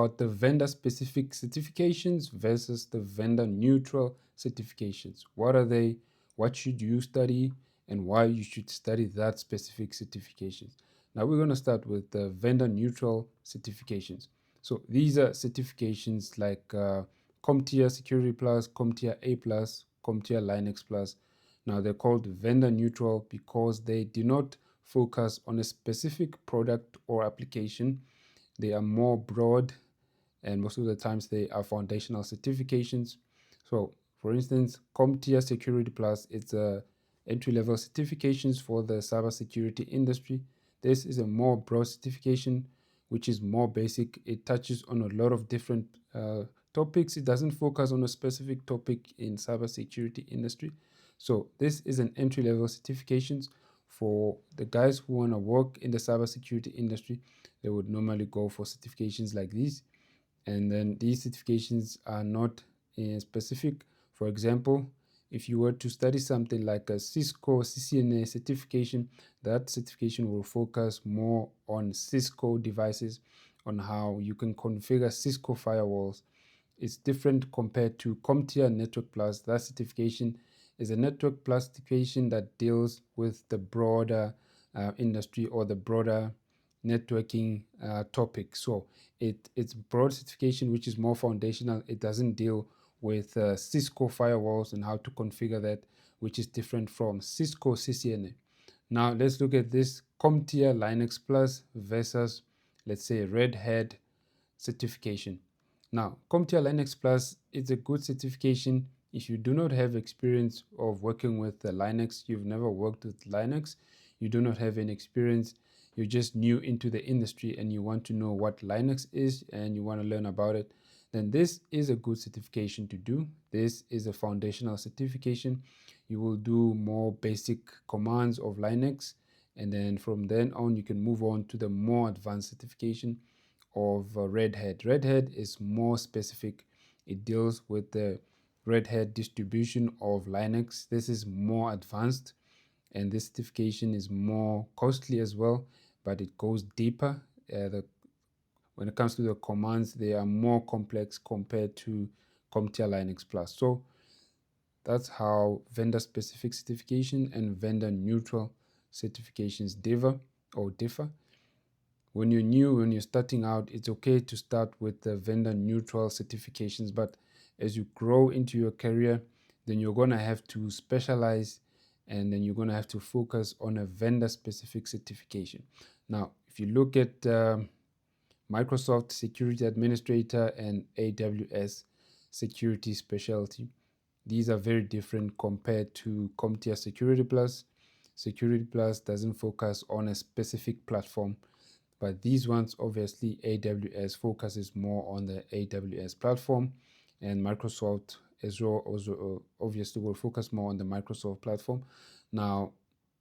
about the vendor-specific certifications versus the vendor-neutral certifications. What are they? What should you study? And why you should study that specific certifications. Now we're going to start with the vendor-neutral certifications. So these are certifications like CompTIA Security Plus, CompTIA A Plus, CompTIA Linux Plus. Now they're called vendor-neutral because they do not focus on a specific product or application. They are more broad, and most of the times they are foundational certifications. So for instance, CompTIA Security Plus, it's a entry-level certifications for the cybersecurity industry. This is a more broad certification, which is more basic. It touches on a lot of different topics. It doesn't focus on a specific topic in cybersecurity industry. So this is an entry-level certifications for the guys who want to work in the cybersecurity industry. They would normally go for certifications like these. And then these certifications are not specific. For example, if you were to study something like a Cisco CCNA certification, that certification will focus more on Cisco devices, on how you can configure Cisco firewalls. It's different compared to CompTIA Network Plus. That certification is a Network Plus certification that deals with the broader industry or the broader networking topic. So it's broad certification, which is more foundational. It doesn't deal with Cisco firewalls and how to configure that, which is different from Cisco CCNA. Now let's look at this CompTIA Linux Plus versus, let's say, Red Hat certification. Now, CompTIA Linux Plus is a good certification if you do not have experience of working with Linux, you've never worked with Linux, you do not have any experience, you're just new into the industry and you want to know what Linux is and you want to learn about it, then this is a good certification to do. This is a foundational certification. You will do more basic commands of Linux, and then from then on you can move on to the more advanced certification of Red Hat. Red Hat is more specific. It deals with the Red Hat distribution of Linux. This is more advanced, and this certification is more costly as well, but it goes deeper. When it comes to the commands, they are more complex compared to CompTIA Linux Plus. So that's how vendor-specific certification and vendor-neutral certifications differ. When you're new, when you're starting out, it's okay to start with the vendor neutral certifications, but as you grow into your career, then you're going to have to specialize, and then you're going to have to focus on a vendor specific certification. Now, if you look at Microsoft Security Administrator and AWS Security Specialty, these are very different compared to CompTIA Security Plus. Security Plus doesn't focus on a specific platform, but these ones, obviously, AWS focuses more on the AWS platform, and Microsoft Azure also obviously will focus more on the Microsoft platform. Now,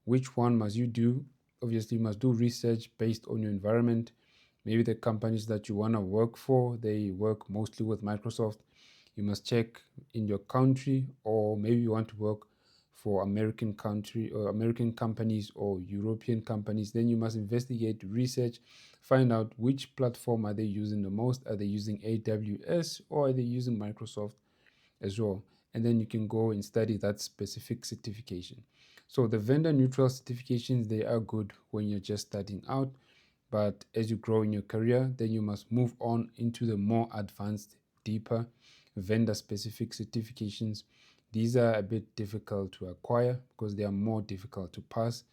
which one must you do? Obviously, you must do research based on your environment. Maybe the companies that you want to work for, they work mostly with Microsoft. You must check in your country, or maybe you want to work for American country or American companies or European companies. Then you must investigate, research, find out which platform are they using the most. Are they using AWS or are they using Microsoft Azure? And then you can go and study that specific certification. So the vendor neutral certifications, they are good when you're just starting out, but as you grow in your career, then you must move on into the more advanced, deeper vendor specific certifications. These are a bit difficult to acquire because they are more difficult to pass.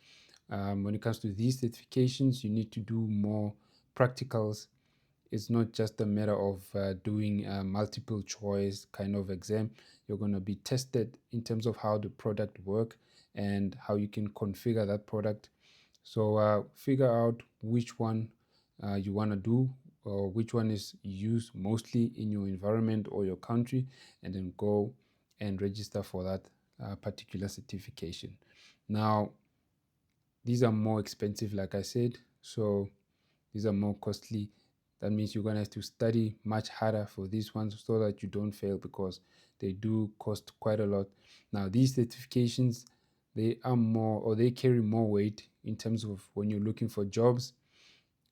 When it comes to these certifications, you need to do more practicals. It's not just a matter of doing a multiple choice kind of exam. You're going to be tested in terms of how the product works and how you can configure that product. So figure out which one you want to do, or which one is used mostly in your environment or your country, and then go and register for that particular certification. Now, these are more expensive, like I said, so these are more costly. That means you're going to have to study much harder for these ones so that you don't fail, because they do cost quite a lot. Now, these certifications, they are more, or they carry more weight in terms of when you're looking for jobs.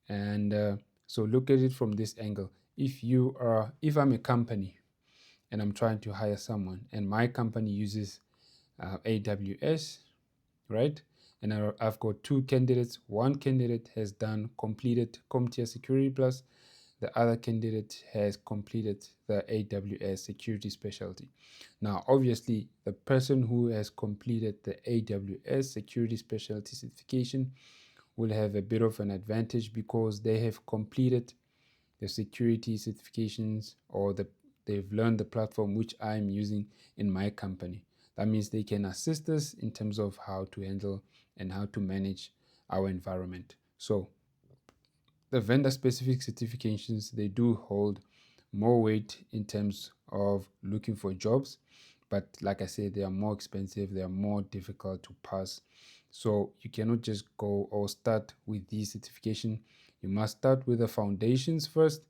And so look at it from this angle. if I'm a company and I'm trying to hire someone, and my company uses AWS, right? And I've got two candidates. One candidate has completed CompTIA Security Plus. The other candidate has completed the AWS Security Specialty. Now, obviously, the person who has completed the AWS Security Specialty certification will have a bit of an advantage because they have completed the security certifications, or they've learned the platform which I'm using in my company. That means they can assist us in terms of how to handle and how to manage our environment. So the vendor specific certifications, they do hold more weight in terms of looking for jobs, but like I said, they are more expensive, they are more difficult to pass. So you cannot just go or start with these certification. You must start with the foundations first.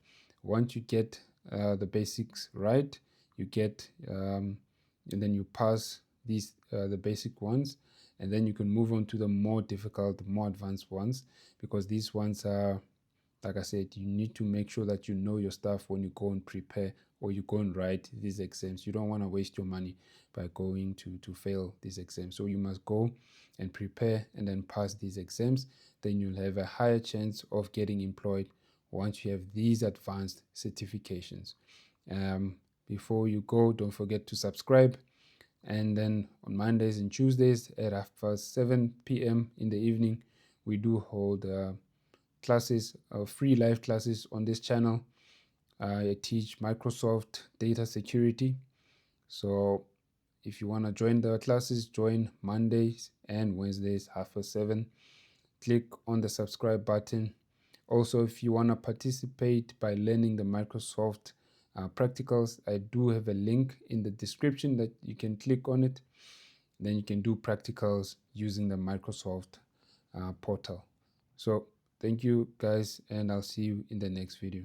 Once you get the basics right, you get and then you pass these the basic ones, and then you can move on to the more difficult, more advanced ones, because these ones are, like I said, you need to make sure that you know your stuff when you go and prepare or you go and write these exams. You don't want to waste your money by going to fail these exams. So you must go and prepare and then pass these exams. Then you'll have a higher chance of getting employed once you have these advanced certifications. Um, Before you go, don't forget to subscribe. And then on Mondays and Tuesdays at after 7 p.m. in the evening, we do hold classes, free live classes on this channel. I teach Microsoft data security. So if you want to join the classes, join Mondays and Wednesdays, 7:30. Click on the subscribe button. Also, if you want to participate by learning the Microsoft practicals, I do have a link in the description that you can click on it. Then you can do practicals using the Microsoft portal. So thank you guys, and I'll see you in the next video.